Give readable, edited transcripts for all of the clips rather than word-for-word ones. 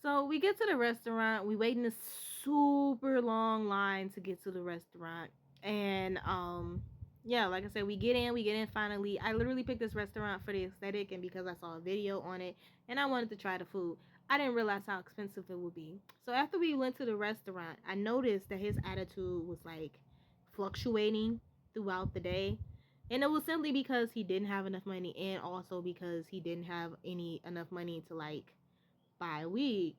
So we get to the restaurant. We wait in a super long line to get to the restaurant. And yeah, like I said, we get in finally. I literally picked this restaurant for the aesthetic and because I saw a video on it and I wanted to try the food. I didn't realize how expensive it would be. So after we went to the restaurant, I noticed that his attitude was like fluctuating throughout the day. And it was simply because he didn't have enough money and also because he didn't have any enough money to like buy weed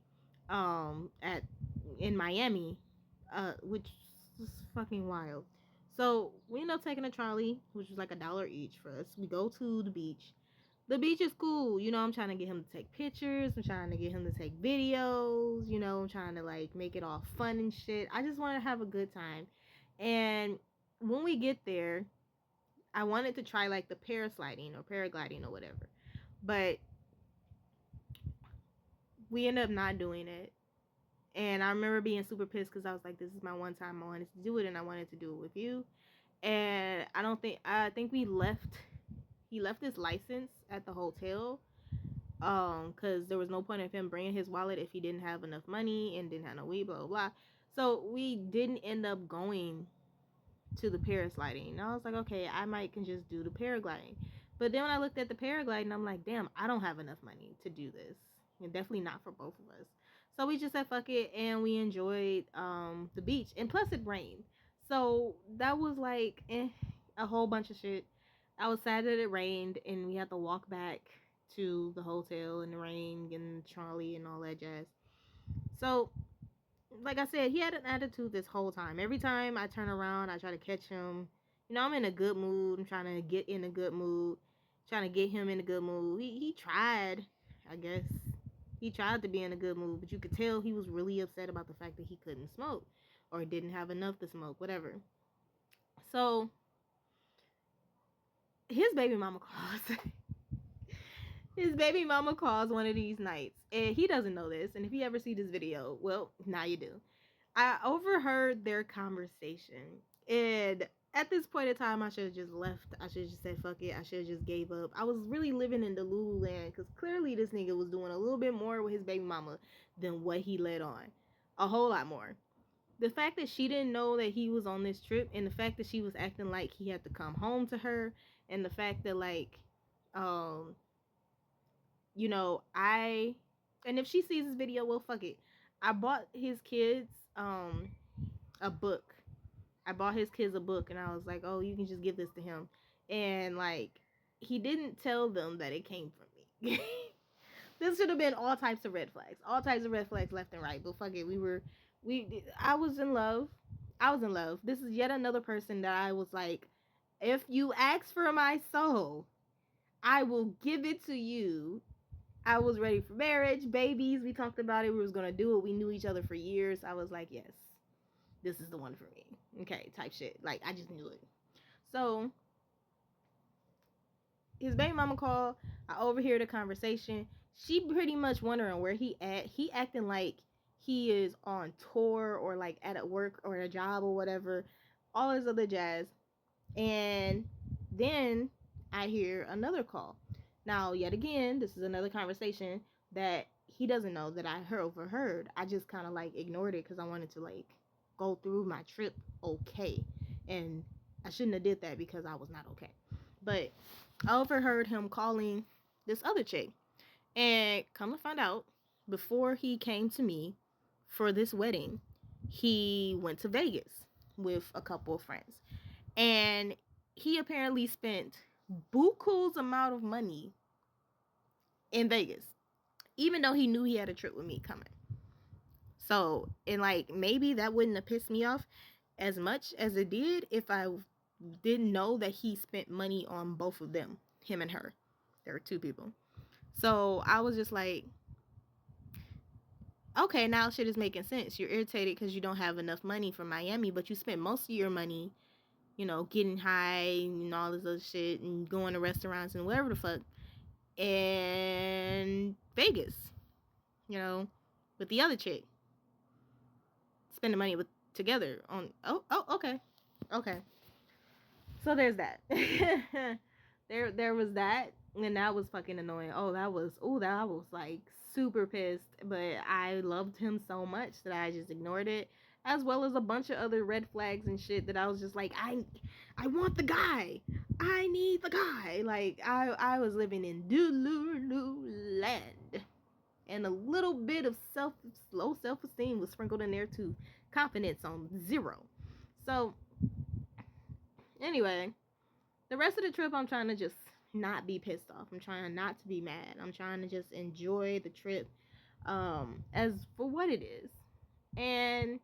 at in Miami, which is fucking wild. So we end up taking a trolley, which was like $1 each for us. We go to the beach. The beach is cool, you know. I'm trying to get him to take pictures. I'm trying to get him to take videos. You know, I'm trying to like make it all fun and shit. I just want to have a good time. And when we get there, I wanted to try like the parasliding or paragliding or whatever, but we end up not doing it. And I remember being super pissed because I was like, this is my one time I wanted to do it and I wanted to do it with you. And I think he left his license at the hotel. Because there was no point of him bringing his wallet if he didn't have enough money and didn't have no weed, blah, blah, blah. So we didn't end up going to the parasliding. And I was like, okay, I might can just do the paragliding. But then when I looked at the paragliding, I'm like, damn, I don't have enough money to do this. And definitely not for both of us. So we just said fuck it and we enjoyed the beach. And plus it rained. So that was like a whole bunch of shit. I was sad that it rained and we had to walk back to the hotel in the rain and Charlie and all that jazz. So like I said, he had an attitude this whole time. Every time I turn around, I try to catch him. You know, I'm in a good mood. I'm trying to get in a good mood. Trying to get him in a good mood. He tried, I guess. He tried to be in a good mood, but you could tell he was really upset about the fact that he couldn't smoke or didn't have enough to smoke, whatever. So his baby mama calls. His baby mama calls one of these nights, and he doesn't know this. And if you ever see this video, well, now you do. I overheard their conversation, and at this point in time, I should have just left. I should have just said fuck it. I should have just gave up. I was really living in dulul land because clearly this nigga was doing a little bit more with his baby mama than what he let on, a whole lot more. The fact that she didn't know that he was on this trip, and the fact that she was acting like he had to come home to her, and the fact that like, um, you know, and if she sees this video, well, fuck it. I bought his kids a book. I bought his kids a book and I was like, "Oh, you can just give this to him." And like he didn't tell them that it came from me. This should have been all types of red flags. All types of red flags left and right. But fuck it, I was in love. I was in love. This is yet another person that I was like, if you ask for my soul, I will give it to you. I was ready for marriage, babies. We talked about it. We was gonna do it. We knew each other for years. I was like, yes, this is the one for me. Okay, type shit. Like I just knew it. So his baby mama called. I overhear the conversation. She pretty much wondering where he at. He acting like he is on tour or like at a work or a job or whatever. All this other jazz. And then I hear another call. Now, yet again, this is another conversation that he doesn't know that I overheard. I just kind of like ignored it because I wanted to like go through my trip okay. And I shouldn't have did that because I was not okay. But I overheard him calling this other chick. And come to find out, before he came to me for this wedding, he went to Vegas with a couple of friends. And he apparently spent buku's amount of money in Vegas, even though he knew he had a trip with me coming. So, and like maybe that wouldn't have pissed me off as much as it did if I didn't know that he spent money on both of them, him and her. There were two people. So I was just like, okay, now shit is making sense. You're irritated because you don't have enough money for Miami, but you spent most of your money, you know, getting high and all this other shit and going to restaurants and whatever the fuck in Vegas, you know, with the other chick. Spending money with together on okay. So there's that. there was that, and that was fucking annoying. That was like super pissed, but I loved him so much that I just ignored it, as well as a bunch of other red flags and shit that I was just like, I want the guy. I need the guy. Like I was living in dulul land. And a little bit of low self-esteem was sprinkled in there too. Confidence on 0. So anyway, the rest of the trip I'm trying to just not be pissed off. I'm trying not to be mad. I'm trying to just enjoy the trip as for what it is. And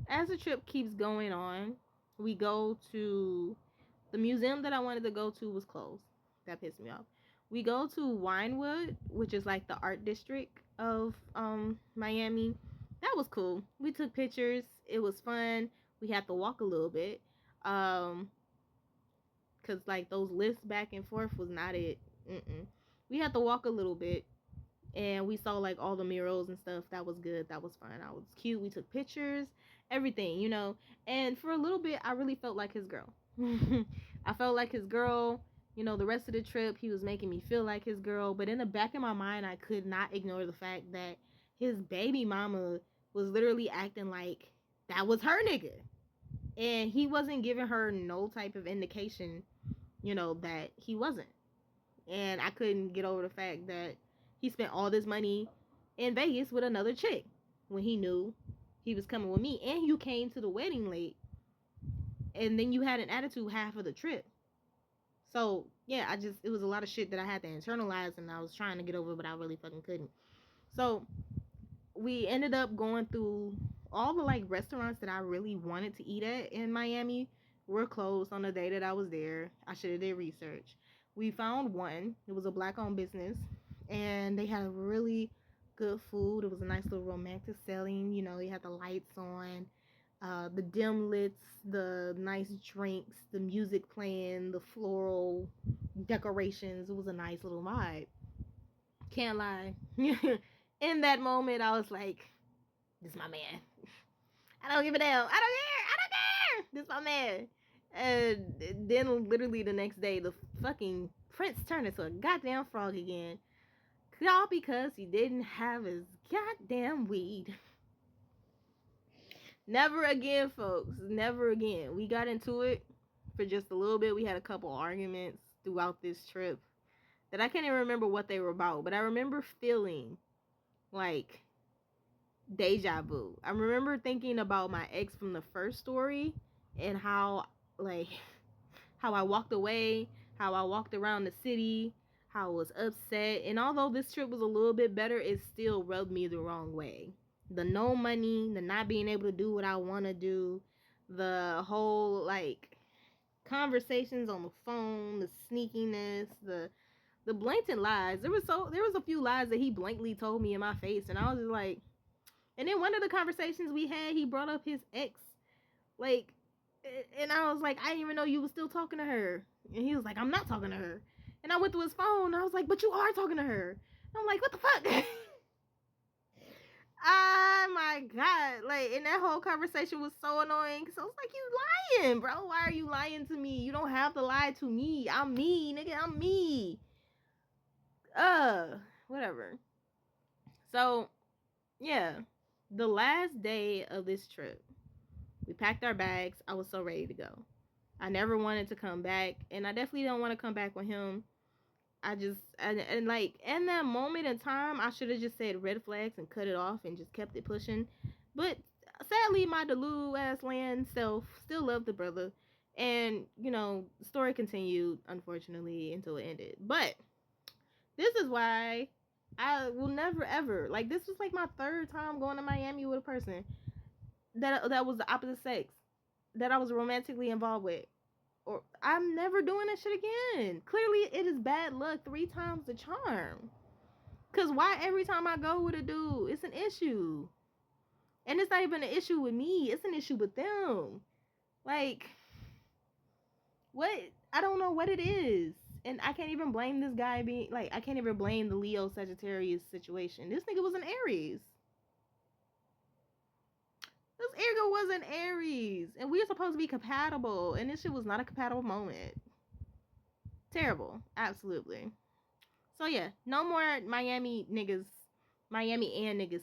as the trip keeps going on, we go to the museum that I wanted to go to was closed. That pissed me off. We go to Winewood, which is like the art district of Miami. That was cool. We took pictures. It was fun. We had to walk a little bit. Cause like those lifts back and forth was not it. We had to walk a little bit, and we saw like all the murals and stuff. That was good. That was fun. I was cute. We took pictures, everything, you know. And for a little bit, I really felt like his girl. I felt like his girl. You know, the rest of the trip, he was making me feel like his girl. But in the back of my mind, I could not ignore the fact that his baby mama was literally acting like that was her nigga. And he wasn't giving her no type of indication, you know, that he wasn't. And I couldn't get over the fact that he spent all this money in Vegas with another chick when he knew he was coming with me. And you came to the wedding late. And then you had an attitude half of the trip. So, yeah, it was a lot of shit that I had to internalize, and I was trying to get over, but I really fucking couldn't. So, we ended up going through all the, like, restaurants that I really wanted to eat at in Miami were closed on the day that I was there. I should have did research. We found one. It was a black-owned business, and they had really good food. It was a nice little romantic setting. You know, they had the lights on. The dim lits, the nice drinks, the music playing, the floral decorations. It was a nice little vibe. Can't lie. In that moment, I was like, this is my man. I don't give a damn. I don't care. This is my man. And then literally the next day, the fucking prince turned into a goddamn frog again. All because he didn't have his goddamn weed. Never again, folks. Never again. We got into it for just a little bit. We had a couple arguments throughout this trip that I can't even remember what they were about, but I remember feeling like deja vu. I remember thinking about my ex from the first story and how I walked away, how I walked around the city, how I was upset. And although this trip was a little bit better, it still rubbed me the wrong way. The no money, the not being able to do what I want to do, the whole like conversations on the phone, the sneakiness, the blatant lies. There was a few lies that he blankly told me in my face, and I was just like, and then one of the conversations we had, he brought up his ex, like, and I was like, I didn't even know you were still talking to her, and he was like, I'm not talking to her, and I went to his phone, and I was like, but you are talking to her. And I'm like, what the fuck? Oh my god, like, and that whole conversation was so annoying, because I was like, you lying, bro. Why are you lying to me? You don't have to lie to me. I'm me, nigga. I'm me. Whatever. So yeah, the last day of this trip, we packed our bags. I was so ready to go. I never wanted to come back, and I definitely don't want to come back with him. And like in that moment in time, I should have just said red flags and cut it off and just kept it pushing. But sadly, my delulu ass land self still loved the brother, and you know, the story continued unfortunately until it ended. But this is why I will never ever, like, this was like my third time going to Miami with a person that was the opposite sex that I was romantically involved with. Or I'm never doing that shit again. Clearly, it is bad luck 3 times the charm. Cause why every time I go with a dude, it's an issue, and it's not even an issue with me. It's an issue with them. Like, what? I don't know what it is, and I can't even blame this guy being like. I can't even blame the Leo Sagittarius situation. This nigga was an Aries. This nigga was an Aries, and we were supposed to be compatible, and this shit was not a compatible moment. Terrible, absolutely. So yeah, no more Miami niggas, Miami and niggas